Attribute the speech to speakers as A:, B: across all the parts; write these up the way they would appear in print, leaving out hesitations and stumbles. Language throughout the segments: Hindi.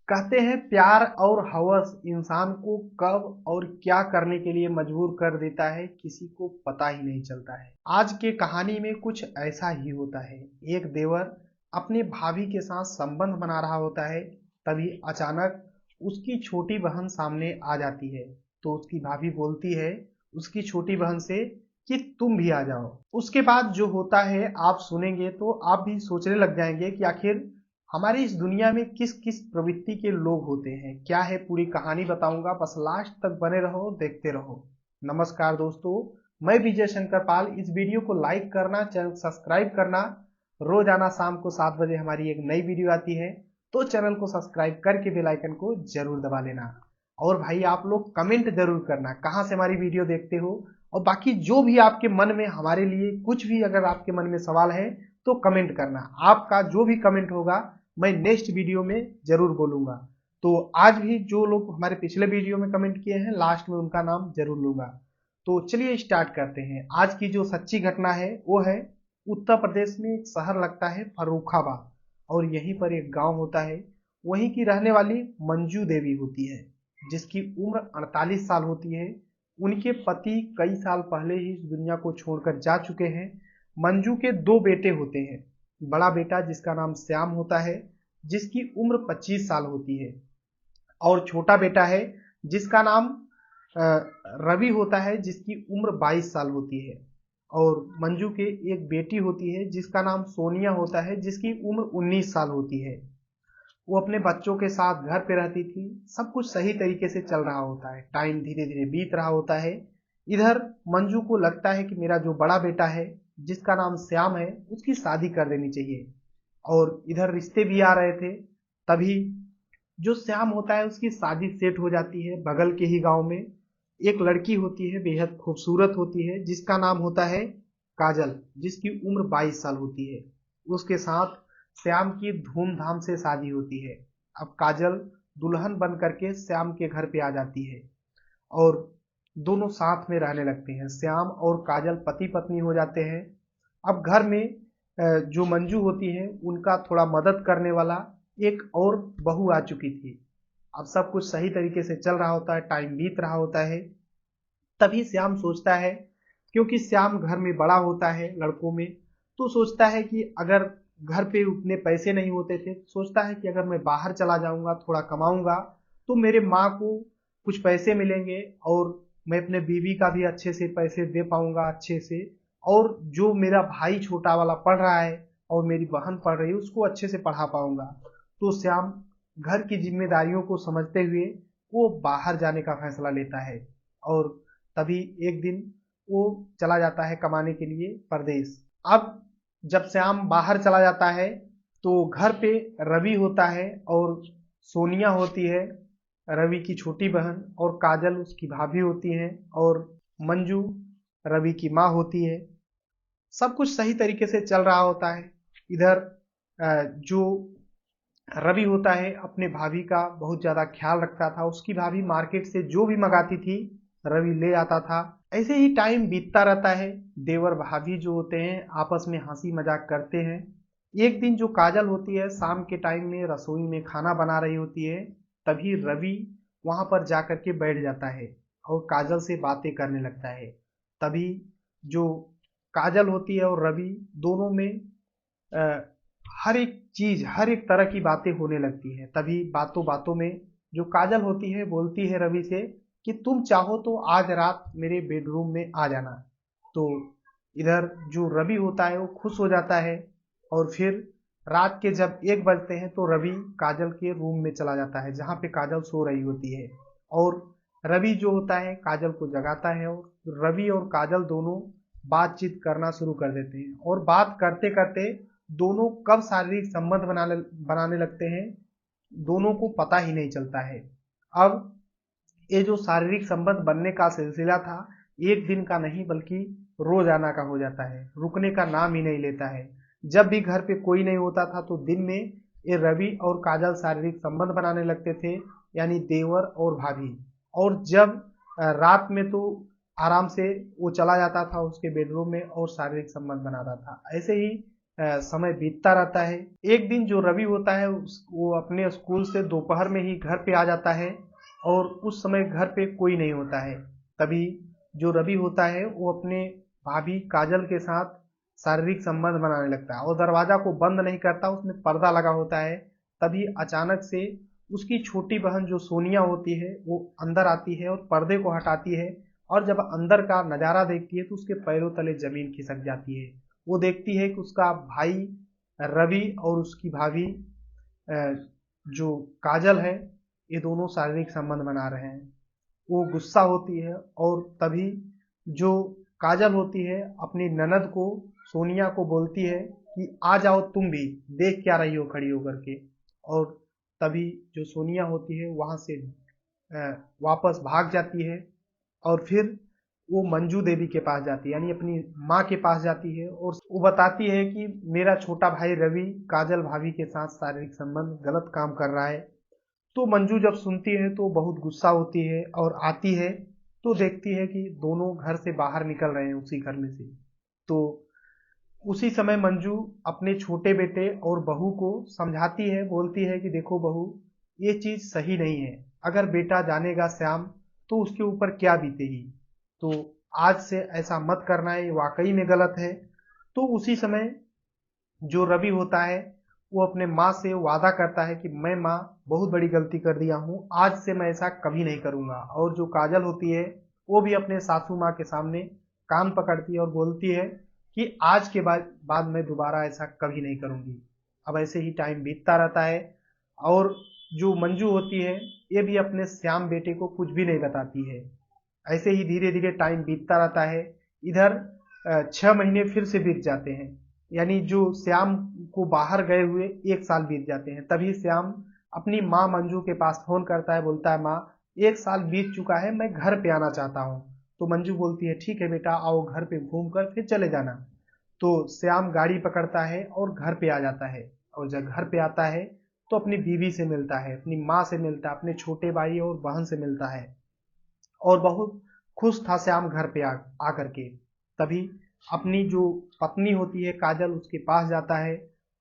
A: कहते हैं प्यार और हवस इंसान को कब और क्या करने के लिए मजबूर कर देता है किसी को पता ही नहीं चलता है। आज के कहानी में कुछ ऐसा ही होता है। एक देवर अपने भाभी के साथ संबंध बना रहा होता है, तभी अचानक उसकी छोटी बहन सामने आ जाती है। तो उसकी भाभी बोलती है उसकी छोटी बहन से कि तुम भी आ जाओ। उसके बाद जो होता है आप सुनेंगे तो आप भी सोचने लग जाएंगे कि आखिर हमारी इस दुनिया में किस किस प्रवृत्ति के लोग होते हैं। क्या है पूरी कहानी बताऊंगा, बस लास्ट तक बने रहो, देखते रहो। नमस्कार दोस्तों, मैं विजय शंकर पाल। इस वीडियो को लाइक करना, चैनल सब्सक्राइब करना। रोजाना शाम को 7 बजे हमारी एक नई वीडियो आती है, तो चैनल को सब्सक्राइब करके बेल आइकन को जरूर दबा लेना। और भाई आप लोग कमेंट जरूर करना कहाँ से हमारी वीडियो देखते हो, और बाकी जो भी आपके मन में हमारे लिए कुछ भी अगर आपके मन में सवाल है तो कमेंट करना। आपका जो भी कमेंट होगा मैं नेक्स्ट वीडियो में जरूर बोलूंगा। तो आज भी जो लोग हमारे पिछले वीडियो में कमेंट किए हैं लास्ट में उनका नाम जरूर लूंगा। तो चलिए स्टार्ट करते हैं। आज की जो सच्ची घटना है वो है उत्तर प्रदेश में एक शहर लगता है फर्रुखाबाद, और यहीं पर एक गांव होता है। वहीं की रहने वाली मंजू देवी होती है, जिसकी उम्र 48 साल होती है। उनके पति कई साल पहले ही इस दुनिया को छोड़कर जा चुके हैं। मंजू के 2 बेटे होते हैं। बड़ा बेटा जिसका नाम श्याम होता है, जिसकी उम्र 25 साल होती है, और छोटा बेटा है जिसका नाम रवि होता है, जिसकी उम्र 22 साल होती है। और मंजू के एक बेटी होती है जिसका नाम सोनिया होता है, जिसकी उम्र 19 साल होती है। वो अपने बच्चों के साथ घर पे रहती थी। सब कुछ सही तरीके से चल रहा होता है। टाइम धीरे धीरे बीत रहा होता है। इधर मंजू को लगता है कि मेरा जो बड़ा बेटा है जिसका नाम श्याम है उसकी शादी कर देनी चाहिए, और इधर रिश्ते भी आ रहे थे। तभी जो श्याम होता है उसकी शादी सेट हो जाती है। बगल के ही गांव में एक लड़की होती है, बेहद खूबसूरत होती है, जिसका नाम होता है काजल, जिसकी उम्र 22 साल होती है। उसके साथ श्याम की धूमधाम से शादी होती है। अब काजल दुल्हन बन करके श्याम के घर पे आ जाती है, और दोनों साथ में रहने लगते हैं। श्याम और काजल पति पत्नी हो जाते हैं। अब घर में जो मंजू होती है उनका थोड़ा मदद करने वाला एक और बहू आ चुकी थी। अब सब कुछ सही तरीके से चल रहा होता है, टाइम बीत रहा होता है। तभी श्याम सोचता है, क्योंकि श्याम घर में बड़ा होता है लड़कों में, तो सोचता है कि अगर घर पे उतने पैसे नहीं होते थे, सोचता है कि अगर मैं बाहर चला जाऊंगा थोड़ा कमाऊंगा तो मेरे माँ को कुछ पैसे मिलेंगे, और मैं अपने बीवी का भी अच्छे से पैसे दे पाऊंगा अच्छे से, और जो मेरा भाई छोटा वाला पढ़ रहा है और मेरी बहन पढ़ रही है उसको अच्छे से पढ़ा पाऊंगा। तो श्याम घर की जिम्मेदारियों को समझते हुए वो बाहर जाने का फैसला लेता है। और तभी एक दिन वो चला जाता है कमाने के लिए परदेश। अब जब श्याम बाहर चला जाता है तो घर पे रवि होता है, और सोनिया होती है रवि की छोटी बहन, और काजल उसकी भाभी होती है, और मंजू रवि की माँ होती है। सब कुछ सही तरीके से चल रहा होता है। इधर जो रवि होता है अपने भाभी का बहुत ज्यादा ख्याल रखता था। उसकी भाभी मार्केट से जो भी मंगाती थी रवि ले आता था। ऐसे ही टाइम बीतता रहता है। देवर भाभी जो होते हैं आपस में हंसी मजाक करते हैं। एक दिन जो काजल होती है शाम के टाइम में रसोई में खाना बना रही होती है, तभी रवि वहां पर जाकर के बैठ जाता है और काजल से बातें करने लगता है। तभी जो काजल होती है और रवि दोनों में हर एक चीज हर एक तरह की बातें होने लगती है। तभी बातों बातों में जो काजल होती है बोलती है रवि से कि तुम चाहो तो आज रात मेरे बेडरूम में आ जाना। तो इधर जो रवि होता है वो खुश हो जाता है, और फिर रात के जब 1 बजते हैं तो रवि काजल के रूम में चला जाता है जहाँ पे काजल सो रही होती है। और रवि जो होता है काजल को जगाता है, और रवि और काजल दोनों बातचीत करना शुरू कर देते हैं। और बात करते करते दोनों कब शारीरिक संबंध बनाने लगते हैं दोनों को पता ही नहीं चलता है। अब ये जो शारीरिक संबंध बनने का सिलसिला था एक दिन का नहीं बल्कि रोजाना का हो जाता है, रुकने का नाम ही नहीं लेता है। जब भी घर पे कोई नहीं होता था तो दिन में ये रवि और काजल शारीरिक संबंध बनाने लगते थे, यानी देवर और भाभी। और जब रात में तो आराम से वो चला जाता था उसके बेडरूम में और शारीरिक संबंध बनाता था। ऐसे ही समय बीतता रहता है। एक दिन जो रवि होता है वो अपने स्कूल से दोपहर में ही घर पे आ जाता है और उस समय घर पे कोई नहीं होता है। तभी जो रवि होता है वो अपने भाभी काजल के साथ शारीरिक संबंध बनाने लगता है और दरवाजा को बंद नहीं करता, उसमें पर्दा लगा होता है। तभी अचानक से उसकी छोटी बहन जो सोनिया होती है वो अंदर आती है और पर्दे को हटाती है और जब अंदर का नजारा देखती है तो उसके पैरों तले जमीन खिसक जाती है। वो देखती है कि उसका भाई रवि और उसकी भाभी जो काजल है ये दोनों शारीरिक संबंध बना रहे हैं। वो गुस्सा होती है और तभी जो काजल होती है अपनी ननद को सोनिया को बोलती है कि आ जाओ तुम भी, देख क्या रही हो खड़ी होकर के। और तभी जो सोनिया होती है वहां से वापस भाग जाती है और फिर वो मंजू देवी के पास जाती है, यानी अपनी माँ के पास जाती है और वो बताती है कि मेरा छोटा भाई रवि काजल भाभी के साथ शारीरिक संबंध गलत काम कर रहा है। तो मंजू जब सुनती है तो बहुत गुस्सा होती है और आती है तो देखती है कि दोनों घर से बाहर निकल रहे हैं उसी घर में से। तो उसी समय मंजू अपने छोटे बेटे और बहू को समझाती है, बोलती है कि देखो बहू, ये चीज सही नहीं है। अगर बेटा जानेगा श्याम तो उसके ऊपर क्या बीतेगी। तो आज से ऐसा मत करना है, ये वाकई में गलत है। तो उसी समय जो रवि होता है वो अपने माँ से वादा करता है कि मैं माँ बहुत बड़ी गलती कर दिया हूँ, आज से मैं ऐसा कभी नहीं करूंगा। और जो काजल होती है वो भी अपने सासू माँ के सामने कान पकड़ती है और बोलती है कि आज के बाद मैं दोबारा ऐसा कभी नहीं करूंगी। अब ऐसे ही टाइम बीतता रहता है और जो मंजू होती है ये भी अपने श्याम बेटे को कुछ भी नहीं बताती है। ऐसे ही धीरे धीरे टाइम बीतता रहता है। इधर 6 महीने फिर से बीत जाते हैं, यानी जो श्याम को बाहर गए हुए 1 साल बीत जाते हैं। तभी श्याम अपनी माँ मंजू के पास फोन करता है, बोलता है माँ 1 साल बीत चुका है, मैं घर पे आना चाहता हूँ। तो मंजू बोलती है ठीक है बेटा, आओ घर पे घूम कर फिर चले जाना। तो श्याम गाड़ी पकड़ता है और घर पे आ जाता है और जब घर पे आता है तो अपनी बीवी से मिलता है, अपनी माँ से मिलता है, अपने छोटे भाई और बहन से मिलता है और बहुत खुश था श्याम घर पे आकर के। तभी अपनी जो पत्नी होती है काजल उसके पास जाता है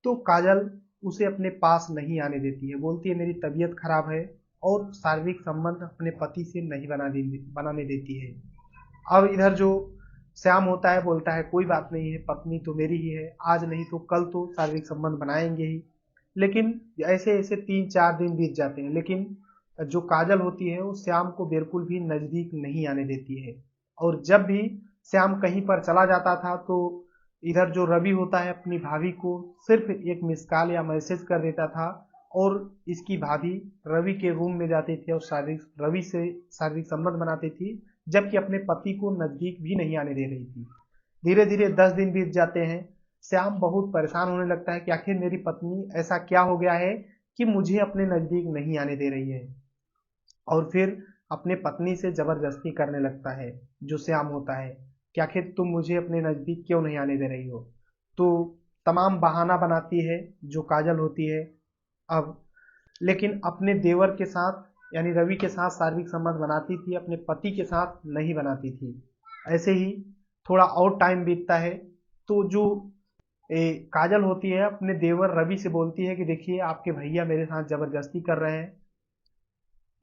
A: तो काजल उसे अपने पास नहीं आने देती है, बोलती है मेरी तबीयत खराब है और शारीरिक संबंध अपने पति से नहीं बनाने देती है। अब इधर जो श्याम होता है बोलता है कोई बात नहीं है, पत्नी तो मेरी ही है, आज नहीं तो कल तो शारीरिक संबंध बनाएंगे ही। लेकिन ऐसे ऐसे 3-4 दिन बीत जाते हैं, लेकिन जो काजल होती है वो श्याम को बिल्कुल भी नजदीक नहीं आने देती है। और जब भी श्याम कहीं पर चला जाता था तो इधर जो रवि होता है अपनी भाभी को सिर्फ एक मिस कॉल या मैसेज कर देता था और इसकी भाभी रवि के रूम में जाती थी और रवि से शारीरिक संबंध बनाती थी, जबकि अपने पति को नजदीक भी नहीं आने दे रही थी। धीरे धीरे 10 दिन बीत जाते हैं। श्याम बहुत परेशान होने लगता है कि आखिर मेरी पत्नी ऐसा क्या हो गया है कि मुझे अपने नजदीक नहीं आने दे रही है। और फिर अपने पत्नी से जबरदस्ती करने लगता है जो श्याम होता है कि आखिर तुम मुझे अपने नजदीक क्यों नहीं आने दे रही हो। तो तमाम बहाना बनाती है जो काजल होती है। अब लेकिन अपने देवर के साथ यानी रवि के साथ शारीरिक संबंध बनाती थी, अपने पति के साथ नहीं बनाती थी। ऐसे ही थोड़ा और टाइम बीतता है तो जो काजल होती है अपने देवर रवि से बोलती है कि देखिए आपके भैया मेरे साथ जबरदस्ती कर रहे हैं,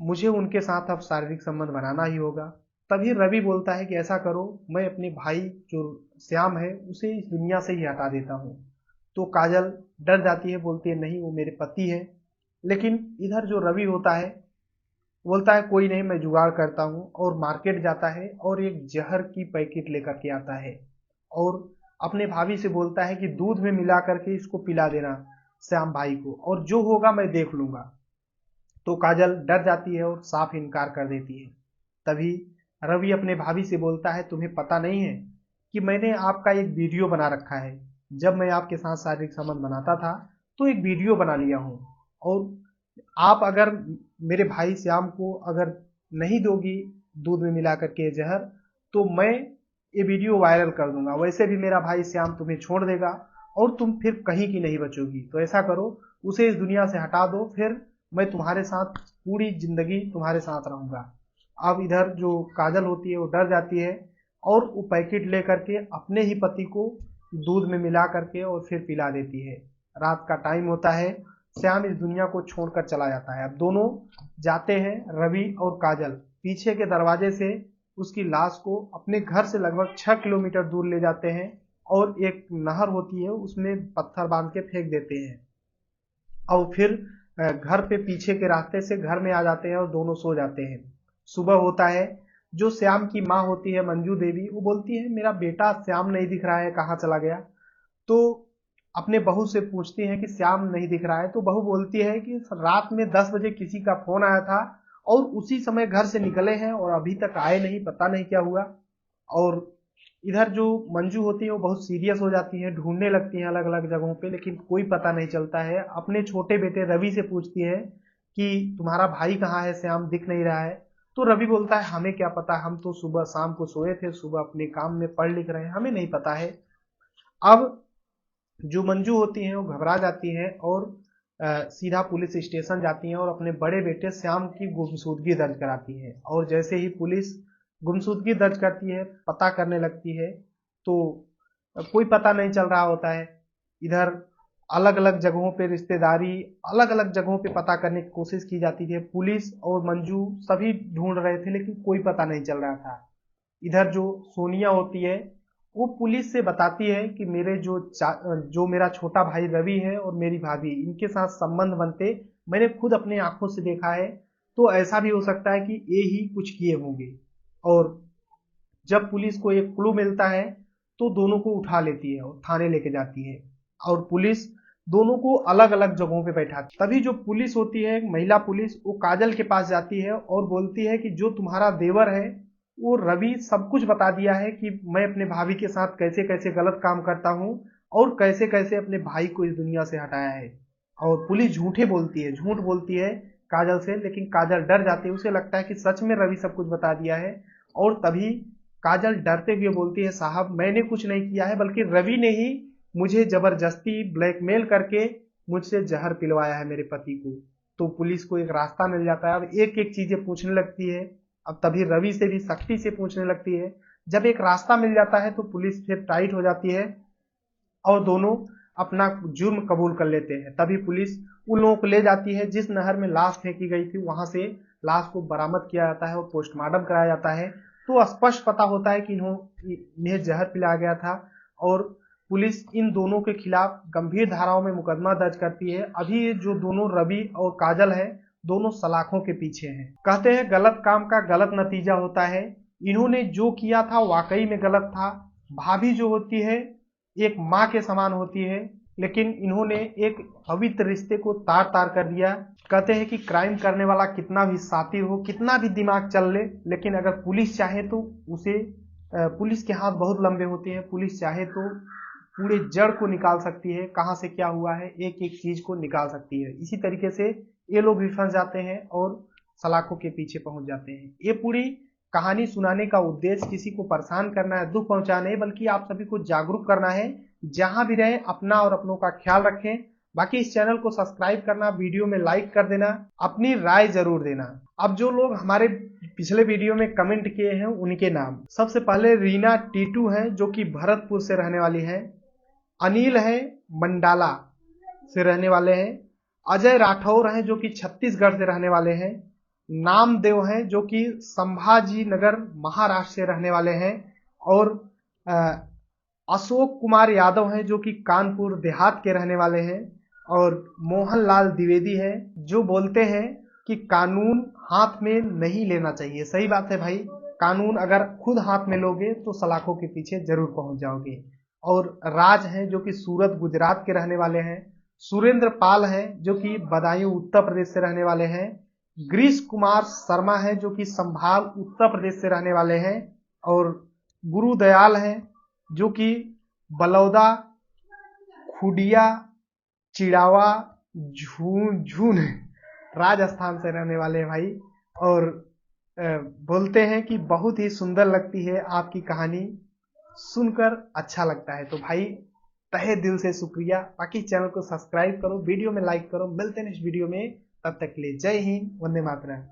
A: मुझे उनके साथ अब शारीरिक संबंध बनाना ही होगा। तभी रवि बोलता है कि ऐसा करो, मैं अपने भाई जो श्याम है उसे इस दुनिया से ही हटा देता हूँ। तो काजल डर जाती है, बोलती है नहीं वो मेरे पति है। लेकिन इधर जो रवि होता है बोलता है कोई नहीं मैं जुगाड़ करता हूँ और मार्केट जाता है और एक जहर की पैकेट लेकर के आता है और अपने भाभी से बोलता है कि दूध में मिला करके इसको पिला देना श्याम भाई को और जो होगा मैं देख लूंगा। तो काजल डर जाती है और साफ इनकार कर देती है। तभी रवि अपने भाभी से बोलता है तुम्हें पता नहीं है कि मैंने आपका एक वीडियो बना रखा है, जब मैं आपके साथ शारीरिक संबंध बनाता था तो एक वीडियो बना लिया हूँ और आप अगर मेरे भाई श्याम को अगर नहीं दोगी दूध में मिला करके जहर तो मैं ये वीडियो वायरल कर दूंगा, वैसे भी मेरा भाई श्याम तुम्हें छोड़ देगा और तुम फिर कहीं की नहीं बचोगी। तो ऐसा करो उसे इस दुनिया से हटा दो, फिर मैं तुम्हारे साथ पूरी जिंदगी तुम्हारे साथ रहूंगा। अब इधर जो काजल होती है वो डर जाती है और वो पैकेट लेकर के अपने ही पति को दूध में मिला करके और फिर पिला देती है। रात का टाइम होता है, श्याम इस दुनिया को छोड़कर चला जाता है। अब दोनों जाते हैं, रवि और काजल पीछे के दरवाजे से उसकी लाश को अपने घर से लगभग 6 किलोमीटर दूर ले जाते हैं और एक नहर होती है उसमें पत्थर बांध के फेंक देते हैं और फिर घर पे पीछे के रास्ते से घर में आ जाते हैं और दोनों सो जाते हैं। सुबह होता है, जो श्याम की माँ होती है मंजू देवी, वो बोलती है मेरा बेटा श्याम नहीं दिख रहा है, कहाँ चला गया। तो अपने बहू से पूछती है कि श्याम नहीं दिख रहा है, तो बहू बोलती है कि रात में 10 बजे किसी का फोन आया था और उसी समय घर से निकले हैं और अभी तक आए नहीं, पता नहीं क्या हुआ। और इधर जो मंजू होती है वो बहुत सीरियस हो जाती है, ढूंढने लगती है अलग अलग जगहों पे, लेकिन कोई पता नहीं चलता है। अपने छोटे बेटे रवि से पूछती है कि तुम्हारा भाई कहाँ है, श्याम दिख नहीं रहा है। तो रवि बोलता है हमें क्या पता, हम तो सुबह शाम को सोए थे, सुबह अपने काम में पढ़ लिख रहे हैं, हमें नहीं पता है। अब जो मंजू होती हैं वो घबरा जाती हैं और सीधा पुलिस स्टेशन जाती हैं और अपने बड़े बेटे श्याम की गुमशुदगी दर्ज कराती हैं। और जैसे ही पुलिस गुमशुदगी दर्ज करती है, पता करने लगती है, तो कोई पता नहीं चल रहा होता है। इधर अलग अलग जगहों पे रिश्तेदारी, अलग अलग जगहों पे पता करने की कोशिश की जाती थी। पुलिस और मंजू सभी ढूंढ रहे थे लेकिन कोई पता नहीं चल रहा था। इधर जो सोनिया होती है वो पुलिस से बताती है कि मेरे जो मेरा छोटा भाई रवि है और मेरी भाभी, इनके साथ संबंध बनते मैंने खुद अपने आंखों से देखा है, तो ऐसा भी हो सकता है कि ये ही कुछ किए होंगे। और जब पुलिस को एक क्लू मिलता है तो दोनों को उठा लेती है और थाने लेके जाती है और पुलिस दोनों को अलग अलग जगहों पे बैठाती है। तभी जो पुलिस होती है, महिला पुलिस, वो काजल के पास जाती है और बोलती है कि जो तुम्हारा देवर है वो रवि सब कुछ बता दिया है कि मैं अपने भाभी के साथ कैसे कैसे गलत काम करता हूँ और कैसे कैसे अपने भाई को इस दुनिया से हटाया है। और पुलिस झूठ बोलती है काजल से, लेकिन काजल डर जाती है, उसे लगता है कि सच में रवि सब कुछ बता दिया है। और तभी काजल डरते हुए बोलती है साहब मैंने कुछ नहीं किया है, बल्कि रवि ने ही मुझे जबरदस्ती ब्लैकमेल करके मुझसे जहर पिलवाया है मेरे पति को। तो पुलिस को एक रास्ता मिल जाता है, अब एक एक चीजें पूछने लगती है। अब तभी रवि से भी सख्ती से पूछने लगती है। जब एक रास्ता मिल जाता है तो पुलिस फिर टाइट हो जाती है और दोनों अपना जुर्म कबूल कर लेते हैं। तभी पुलिस उन लोगों को ले जाती है जिस नहर में लाश फेंकी गई थी, वहां से लाश को बरामद किया जाता है और पोस्टमार्टम कराया जाता है। तो स्पष्ट पता होता है कि इन्हें जहर पिलाया गया था और पुलिस इन दोनों के खिलाफ गंभीर धाराओं में मुकदमा दर्ज करती है। अभी जो दोनों रवि और काजल है, दोनों सलाखों के पीछे हैं। कहते हैं गलत काम का गलत नतीजा होता है। इन्होंने जो किया था वाकई में गलत था। भाभी जो होती है एक माँ के समान होती है, लेकिन इन्होंने एक पवित्र रिश्ते को तार तार कर दिया। कहते हैं कि क्राइम करने वाला कितना भी शातिर हो, कितना भी दिमाग चल ले, लेकिन अगर पुलिस चाहे तो उसे, पुलिस के हाथ बहुत लंबे होते हैं, पुलिस चाहे तो पूरे जड़ को निकाल सकती है, कहां से क्या हुआ है एक एक चीज को निकाल सकती है। इसी तरीके से ये लोग भी फंस जाते हैं और सलाखों के पीछे पहुंच जाते हैं। ये पूरी कहानी सुनाने का उद्देश्य किसी को परेशान करना है, दुख पहुंचाना है, बल्कि आप सभी को जागरूक करना है। जहां भी रहे अपना और अपनों का ख्याल रखें। बाकी इस चैनल को सब्सक्राइब करना, वीडियो में लाइक कर देना, अपनी राय जरूर देना। अब जो लोग हमारे पिछले वीडियो में कमेंट किए हैं उनके नाम, सबसे पहले रीना टीटू है जो कि भरतपुर से रहने वाली है, अनिल है मंडाला से रहने वाले हैं, अजय राठौर हैं जो कि छत्तीसगढ़ से रहने वाले हैं, नामदेव हैं जो कि संभाजी नगर महाराष्ट्र से रहने वाले हैं, और अशोक कुमार यादव हैं जो कि कानपुर देहात के रहने वाले हैं, और मोहनलाल द्विवेदी है जो बोलते हैं कि कानून हाथ में नहीं लेना चाहिए। सही बात है भाई, कानून अगर खुद हाथ में लोगे तो सलाखों के पीछे जरूर पहुंच जाओगे। और राज हैं जो कि सूरत गुजरात के रहने वाले हैं, सुरेंद्र पाल हैं जो कि बदायूं उत्तर प्रदेश से रहने वाले हैं, ग्रीश कुमार शर्मा हैं जो कि संभाल उत्तर प्रदेश से रहने वाले हैं, और गुरुदयाल हैं जो कि बलौदा खुडिया चिड़ावा झून राजस्थान से रहने वाले हैं भाई। और बोलते हैं कि बहुत ही सुंदर लगती है आपकी कहानी, सुनकर अच्छा लगता है। तो भाई तहे दिल से शुक्रिया। बाकी चैनल को सब्सक्राइब करो, वीडियो में लाइक करो। मिलते हैं नेक्स्ट वीडियो में, तब तक के लिए जय हिंद, वंदे मातरम।